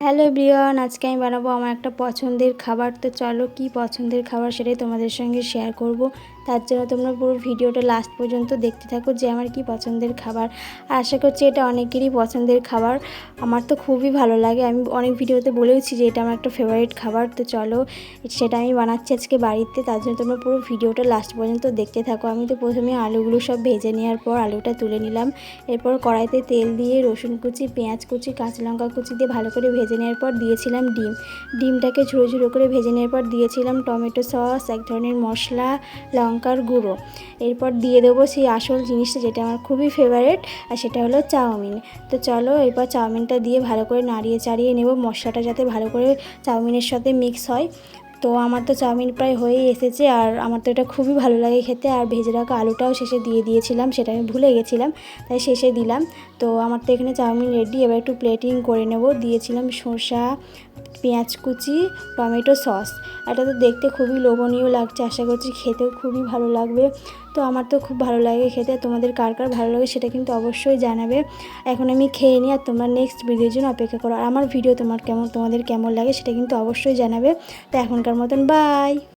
Hello everyone, আজকে আমি বানাবো আমার একটা পছন্দের খাবার। তো চলো কি পছন্দের খাবার সেটাই তোমাদের সঙ্গে শেয়ার করব। তার জন্য তোমরা পুরো ভিডিওটা লাস্ট পর্যন্ত দেখতে থাকো যে আমার কি পছন্দের খাবার। আর আশা করছি এটা অনেকেরই পছন্দের খাবার। আমার তো খুবই ভালো লাগে, আমি অনেক ভিডিওতে বলেওছি যে এটা আমার একটা ফেভারিট খাবার। তো চলো সেটা আমি বানাচ্ছি আজকে বাড়িতে, তার জন্য তোমরা পুরো ভিডিওটা লাস্ট পর্যন্ত দেখতে থাকো। আমি তো প্রথমে আলুগুলো সব ভেজে নেওয়ার পর আলুটা তুলে নিলাম। এরপর কড়াইতে তেল দিয়ে রসুন কুচি, পেঁয়াজ কুচি, কাঁচা লঙ্কা কুচি দিয়ে ভালো করে ভেজে নেওয়ার পর দিয়েছিলাম ডিমটাকে ঝুড়ো ঝুড়ো করে ভেজে নেওয়ার পর দিয়েছিলাম টমেটো সস, এক ধরনের মশলা, লঙ্কার গুঁড়ো। এরপর দিয়ে দেবো সেই আসল জিনিসটা যেটা আমার খুবই ফেভারিট, আর সেটা হলো চাউমিন। তো চলো এরপর চাউমিনটা দিয়ে ভালো করে নাড়িয়ে চাড়িয়ে নেব, মশলাটা যাতে ভালো করে চাউমিনের সাথে মিক্স হয়। তো আমার তো চাউমিন প্রায় হয়েই এসেছে, আর আমার তো এটা খুবই ভালো লাগে খেতে। আর ভেজে রাখা আলুটাও শেষে দিয়ে দিয়েছিলাম, সেটা আমি ভুলে গেছিলাম, তাই শেষে দিলাম। তো আমার তো এখানে চাউমিন রেডি। এবার একটু প্লেটিং করে নেব। দিয়েছিলাম শসা, পেঁয়াজ কুচি, টমেটো সস। এটা তো দেখতে খুবই লোভনীয় লাগছে, আশা করছি খেতেও খুবই ভালো লাগবে। তো আমার তো খুব ভালো লাগে খেতে, তোমাদের কার কার ভালো লাগে সেটা কিন্তু অবশ্যই জানাবে। এখন আমি খেয়ে নিই, আর তোমরা নেক্সট ভিডিওর জন্য অপেক্ষা করো। আর আমার ভিডিও তোমাদের কেমন লাগে সেটা কিন্তু অবশ্যই জানাবে। তো এখনকার মতন বাই।